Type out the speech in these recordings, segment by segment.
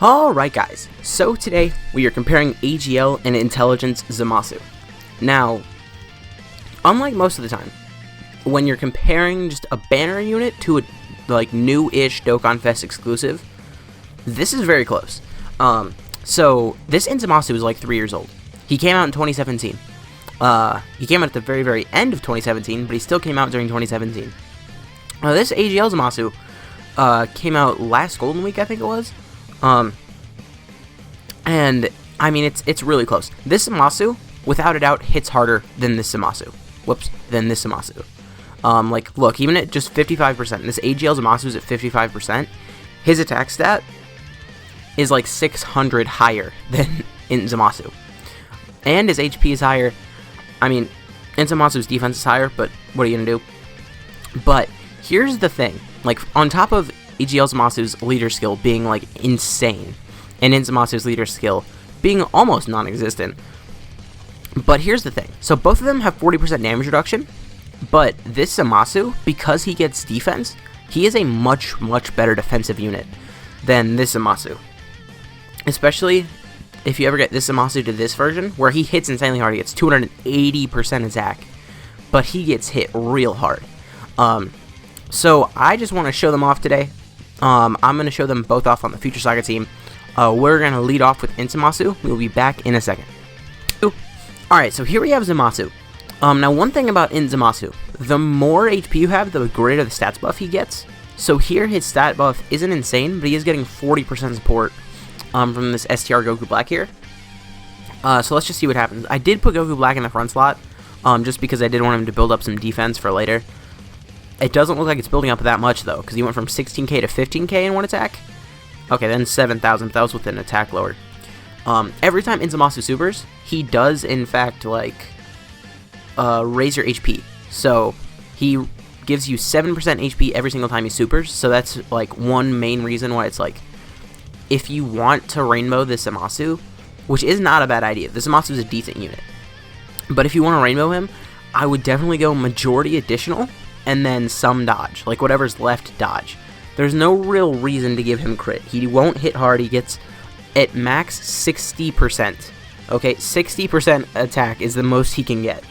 Alright guys, so today we are comparing AGL and Intelligence Zamasu. Now, unlike most of the time, when you're comparing just a banner unit to a new-ish Dokkan Fest exclusive, this is very close. So this Zamasu is like 3 years old. He came out in 2017. He came out at the very end of 2017, but he still came out during 2017. This AGL Zamasu came out last Golden Week, I think it was. And I mean, it's really close. This Zamasu, without a doubt, hits harder than this Zamasu. Than this Zamasu. Look, even at just 55%, this AGL Zamasu is at 55%. His attack stat is like 600 higher than in Zamasu. And his HP is higher. I mean, in Zamasu's defense is higher, but what are you gonna do? But here's the thing. Like, on top of AGL Zamasu's leader skill being, like, insane, and Zamasu's leader skill being almost non-existent. But here's the thing. So both of them have 40% damage reduction, but this Zamasu, because he gets defense, he is a much better defensive unit than this Zamasu. Especially if you ever get this Zamasu to this version, where he hits insanely hard. He gets 280% attack, but he gets hit real hard. So I just want to show them off today. I'm going to show them both off on the Future Saga team. We're going to lead off with Zamasu. We'll be back in a second. Alright, so here we have Zamasu. Now one thing about Zamasu, the more HP you have, the greater the stats buff he gets. So here his stat buff isn't insane, but he is getting 40% support from this STR Goku Black here. So let's just see what happens. I did put Goku Black in the front slot, just because I did want him to build up some defense for later. It doesn't look like it's building up that much, though, because he went from 16k to 15k in one attack. Okay, then 7,000, but that was with an attack lower. Every time Zamasu supers, he does, in fact, raise your HP. So, he gives you 7% HP every single time he supers, so that's, one main reason why it's, if you want to rainbow this Zamasu, which is not a bad idea. This Zamasu is a decent unit. But if you want to rainbow him, I would definitely go majority additional, and then some dodge. Whatever's left, dodge. There's no real reason to give him crit. He won't hit hard. He gets, at max, 60%. Okay, 60% attack is the most he can get.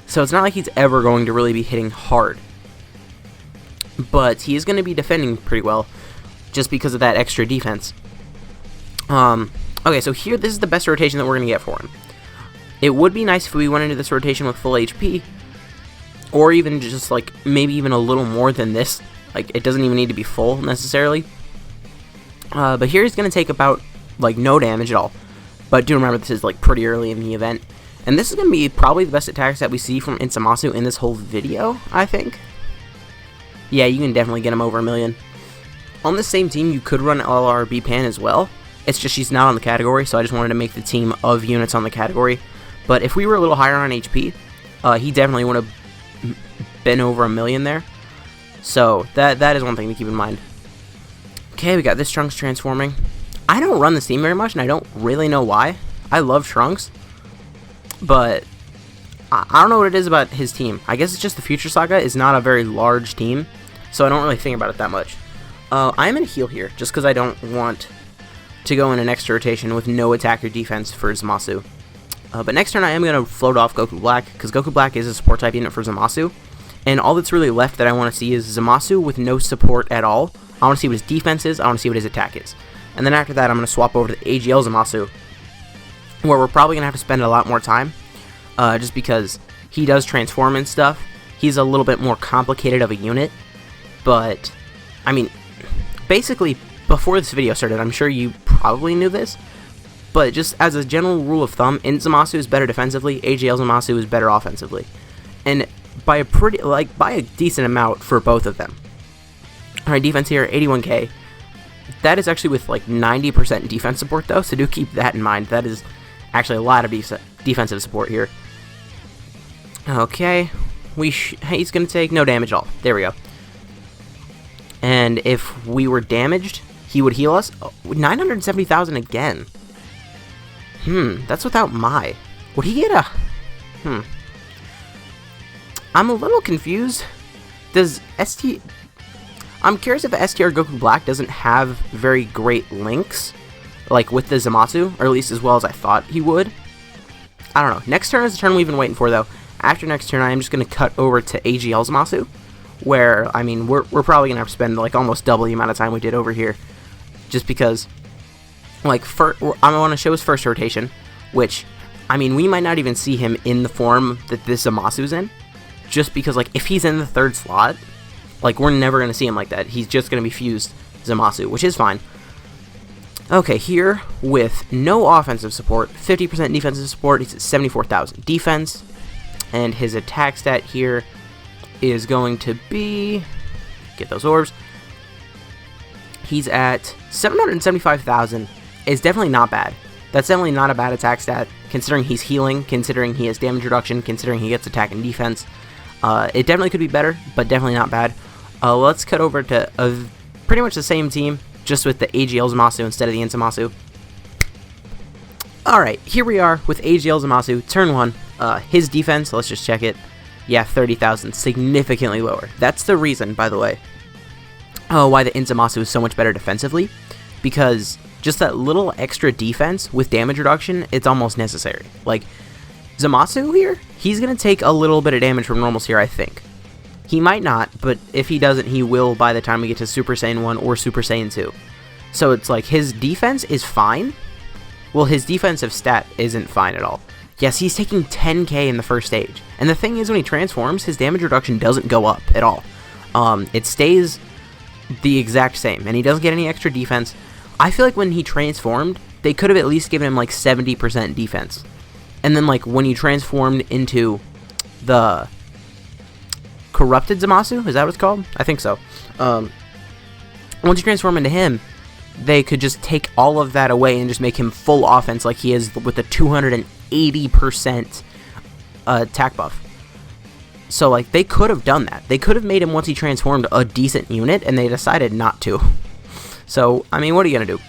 So it's not like he's ever going to really be hitting hard. But he is going to be defending pretty well, just because of that extra defense. Okay, so here, this is the best rotation that we're going to get for him. It would be nice if we went into this rotation with full HP, or even just, maybe even a little more than this. It doesn't even need to be full, necessarily. But here he's going to take about, no damage at all. But do remember, this is, pretty early in the event. And this is going to be probably the best attacks that we see from Zamasu in this whole video, I think. Yeah, you can definitely get him over 1 million. On the same team, you could run LRB Pan as well. It's just she's not on the category, so I just wanted to make the team of units on the category. But if we were a little higher on HP, he definitely would have been over 1 million there. So, that is one thing to keep in mind. Okay, we got this Trunks transforming. I don't run this team very much, and I don't really know why. I love Trunks, but I don't know what it is about his team. I guess it's just the Future Saga is not a very large team, so I don't really think about it that much. I'm going to heal here, just because I don't want to go in an extra rotation with no attack or defense for Zamasu. But next turn I am going to float off Goku Black, because Goku Black is a support type unit for Zamasu. And all that's really left that I want to see is Zamasu with no support at all. I want to see what his defense is, I want to see what his attack is. And then after that, I'm going to swap over to the AGL Zamasu, where we're probably going to have to spend a lot more time, just because he does transform and stuff. He's a little bit more complicated of a unit, but, I mean, basically, before this video started, I'm sure you probably knew this, but just as a general rule of thumb, Zamasu is better defensively, AGL Zamasu is better offensively. And by a decent amount for both of them. Alright, defense here, 81k. That is actually with 90% defense support though, so do keep that in mind. That is actually a lot of defensive support here. Okay, he's going to take no damage at all. There we go. And if we were damaged, he would heal us. Oh, 970,000 again. That's without Mai. Would he get a... I'm a little confused. Does I'm curious if STR Goku Black doesn't have very great links. like with the Zamasu, or at least as well as I thought he would. I don't know. Next turn is the turn we've been waiting for, though. After next turn, I am just going to cut over to AGL Zamasu, where, I mean, we're probably going to have to spend, like, almost double the amount of time we did over here, just because, like, I want to show his first rotation, which, I mean, we might not even see him in the form that this Zamasu's in, just because, like, if he's in the third slot, like, we're never going to see him like that. He's just going to be fused Zamasu, which is fine. Okay, here, with no offensive support, 50% defensive support, he's at 74,000 defense, and his attack stat here is going to be, get those orbs, he's at 775,000, is definitely not bad. That's definitely not a bad attack stat, considering he's healing, considering he has damage reduction, considering he gets attack and defense. It definitely could be better, but definitely not bad. Let's cut over to pretty much the same team, just with the AGL Zamasu instead of the Zamasu. Alright, here we are with AGL Zamasu, turn 1. His defense, let's just check it. Yeah, 30,000, significantly lower. That's the reason, by the way, why the Zamasu is so much better defensively, because just that little extra defense with damage reduction, it's almost necessary. Like, Zamasu here, he's going to take a little bit of damage from normals here, I think. He might not, but if he doesn't, he will by the time we get to Super Saiyan 1 or Super Saiyan 2. So it's like, his defense is fine. Well, his defensive stat isn't fine at all. Yes, he's taking 10k in the first stage. And the thing is, when he transforms, his damage reduction doesn't go up at all. It stays the exact same, and he doesn't get any extra defense. I feel like when he transformed, they could have at least given him like 70% defense. And then like when he transformed into the Corrupted Zamasu, is that what it's called? I think so. Once you transform into him, they could just take all of that away and just make him full offense like he is with the 280% attack buff. So, like, they could have done that. They could have made him, once he transformed, a decent unit, and they decided not to. So, I mean, what are you going to do?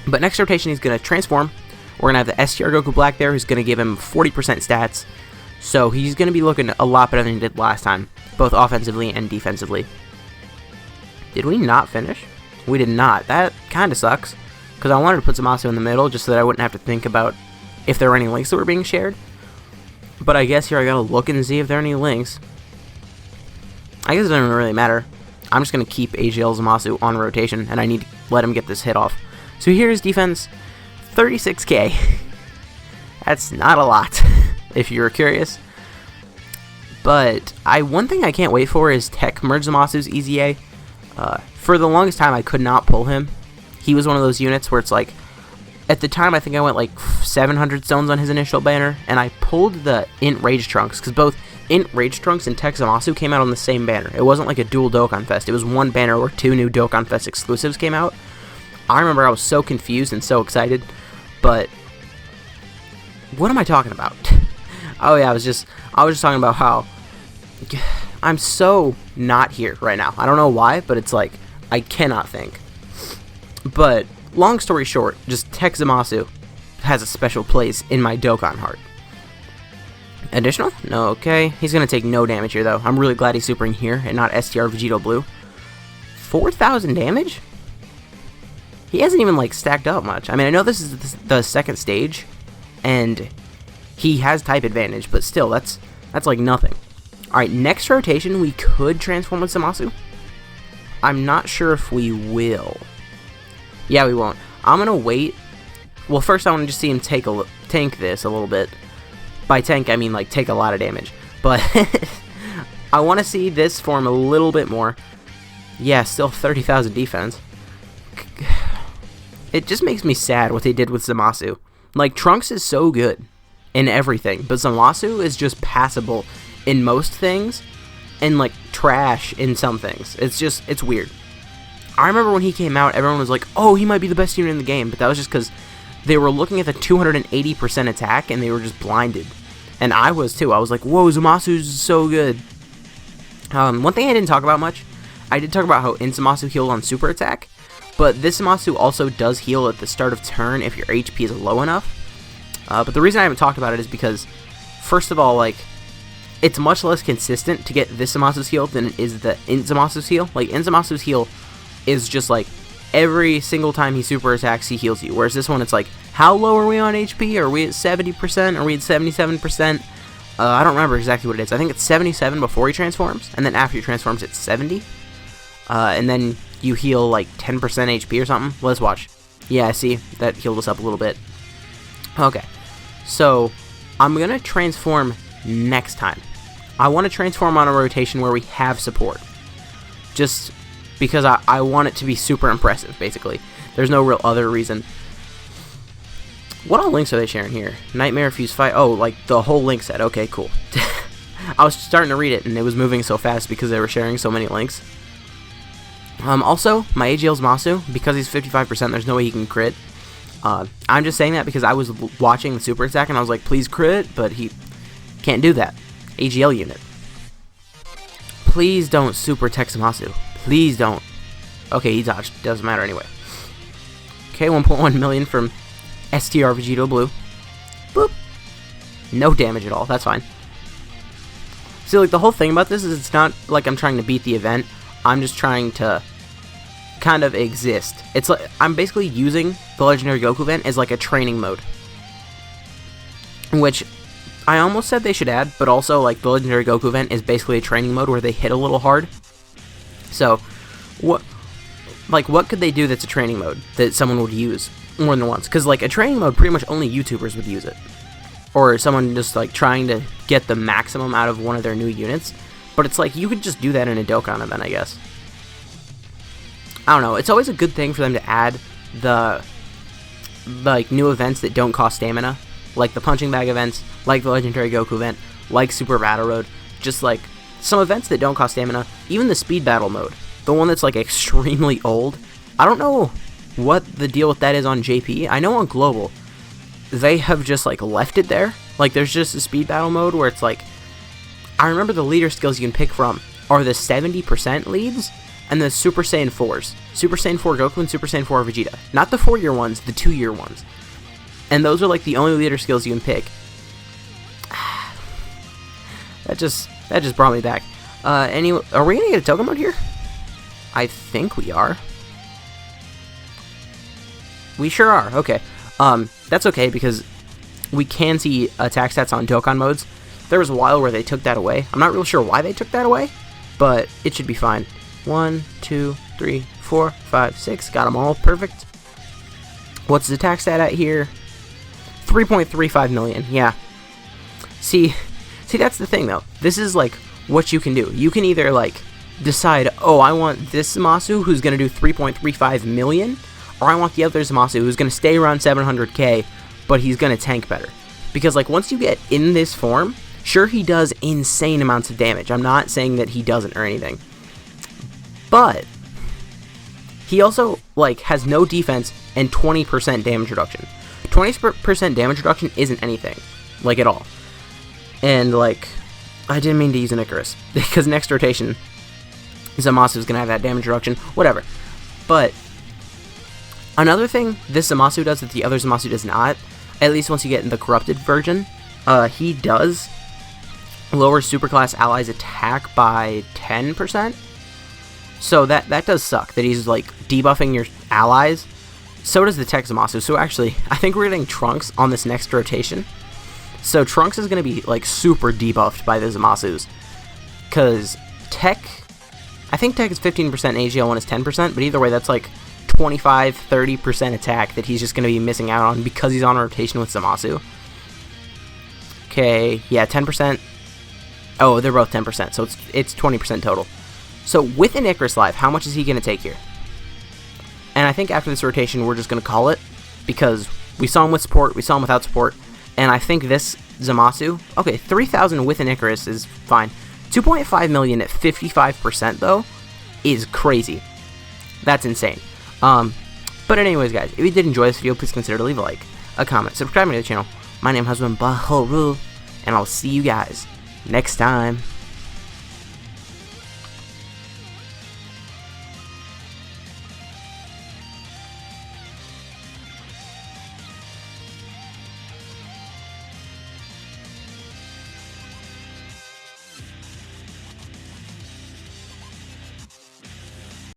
But next rotation, he's going to transform. We're going to have the STR Goku Black there, who's going to give him 40% stats. So, he's going to be looking a lot better than he did last time, both offensively and defensively. Did we not finish? We did not. That kind of sucks, because I wanted to put Zamasu in the middle just so that I wouldn't have to think about if there were any links that were being shared. But I guess here I gotta look and see if there are any links. I guess it doesn't really matter. I'm just gonna keep AGL Zamasu on rotation, and I need to let him get this hit off. So here's defense, 36k. That's not a lot, if you were curious. But one thing I can't wait for is Tech Merge Zamasu's EZA. For the longest time, I could not pull him. He was one of those units where it's like, at the time, I think I went like 700 stones on his initial banner, and I pulled the Int Rage Trunks, because both Int Rage Trunks and Tech Zamasu came out on the same banner. It wasn't like a dual Dokkan Fest. It was one banner where 2 new Dokkan Fest exclusives came out. I remember I was so confused and so excited, but what am I talking about? Oh yeah, I was just talking about how I'm so not here right now. I don't know why, but it's like, I cannot think. But long story short, just Tech Zamasu has a special place in my Dokkan heart. Additional? No, okay. He's going to take no damage here, though. I'm really glad he's supering here and not STR Vegito Blue. 4,000 damage? He hasn't even, like, stacked up much. I mean, I know this is the second stage, and he has type advantage, but still, that's like nothing. Alright, next rotation, we could transform with Zamasu. I'm not sure if we will. Yeah, we won't. I'm going to wait. Well, first I want to just see him tank this a little bit. By tank, I mean, like, take a lot of damage. But I want to see this form a little bit more. Yeah, still 30,000 defense. It just makes me sad what they did with Zamasu. Like, Trunks is so good in everything, but Zamasu is just passable in most things, and, like, trash in some things. It's weird. I remember when he came out, everyone was like, oh, he might be the best unit in the game, but that was just because they were looking at the 280% attack, and they were just blinded. And I was, too. I was like, whoa, Zamasu's so good. One thing I didn't talk about much, I did talk about how Zamasu healed on super attack, but this Zamasu also does heal at the start of turn if your HP is low enough. But the reason I haven't talked about it is because, first of all, like, it's much less consistent to get this Zamasu's heal than it is the Zamasu's heal. Like, Zamasu's heal is just like every single time he super attacks, he heals you. Whereas this one, it's like, how low are we on HP? Are we at 70%? Are we at 77%? I don't remember exactly what it is. I think it's 77 before he transforms, and then after he transforms, it's 70. And then you heal like 10% HP or something. Let's watch. Yeah, see, that healed us up a little bit. Okay, so I'm gonna transform next time. I want to transform on a rotation where we have support. Just because I want it to be super impressive, basically. There's no real other reason. What all links are they sharing here? Nightmare, Fuse Fight. Oh, like the whole link set. Okay, cool. I was starting to read it, and it was moving so fast because they were sharing so many links. Also, my AGL Zamasu, because he's 55%, there's no way he can crit. I'm just saying that because I was watching the super attack, and I was like, please crit, but he can't do that. AGL unit. Please don't super tech Zamasu. Please don't. Okay, he dodged. Doesn't matter anyway. Okay, 1.1 million from STR Vegito Blue. Boop. No damage at all. That's fine. See, like, the whole thing about this is it's not like I'm trying to beat the event. I'm just trying to kind of exist. It's like I'm basically using the Legendary Goku event as like a training mode. Which I almost said they should add, but also like the Legendary Goku event is basically a training mode where they hit a little hard. So, what could they do that's a training mode that someone would use more than once? Because like a training mode, pretty much only YouTubers would use it, or someone just like trying to get the maximum out of one of their new units. But it's like you could just do that in a Dokkan event, I guess. I don't know. It's always a good thing for them to add the like new events that don't cost stamina, like the punching bag events, like the Legendary Goku event, like Super Battle Road. Just like some events that don't cost stamina, even the speed battle mode, the one that's like extremely old. I don't know what the deal with that is on JP. I know on Global, they have just like left it there. Like there's just a speed battle mode where it's like, I remember the leader skills you can pick from are the 70% leads and the Super Saiyan 4s. Super Saiyan 4 Goku and Super Saiyan 4 Vegeta. Not the 4-year ones, the 2-year ones. And those are like the only leader skills you can pick. That just brought me back. Anyway, are we gonna get a Dokkan mode here? I think we are. We sure are. Okay. That's okay because we can see attack stats on Dokkan modes. There was a while where they took that away. I'm not real sure why they took that away, but it should be fine. 1, 2, 3, 4, 5, 6. Got them all. Perfect. What's the attack stat at here? 3.35 million. Yeah. See, that's the thing, though. This is, like, what you can do. You can either, like, decide, oh, I want this Zamasu who's going to do 3.35 million, or I want the other Zamasu who's going to stay around 700k, but he's going to tank better. Because, like, once you get in this form, sure, he does insane amounts of damage. I'm not saying that he doesn't or anything. But he also, like, has no defense and 20% damage reduction. 20% damage reduction isn't anything, like, at all. And, like, I didn't mean to use an Icarus, because next rotation, Zamasu is going to have that damage reduction, whatever. But another thing this Zamasu does that the other Zamasu does not, at least once you get in the corrupted version, he does lower superclass allies' attack by 10%. So that does suck, that he's, like, debuffing your allies. So does the Tech Zamasu. So actually, I think we're getting Trunks on this next rotation. So Trunks is going to be, like, super debuffed by the Zamasus. Because Tech, I think Tech is 15%, AGL1 is 10%, but either way, that's, like, 25-30% attack that he's just going to be missing out on because he's on a rotation with Zamasu. Okay, yeah, 10%. Oh, they're both 10%, so it's 20% total. So with an Icarus Live, how much is he going to take here? And I think after this rotation, we're just going to call it, because we saw him with support, we saw him without support, and I think this Zamasu, okay, 3,000 with an Icarus is fine. 2.5 million at 55%, though, is crazy. That's insane. But anyways, guys, if you did enjoy this video, please consider to leave a like, a comment, subscribe to the channel. My name has been Bahoru, and I'll see you guys next time.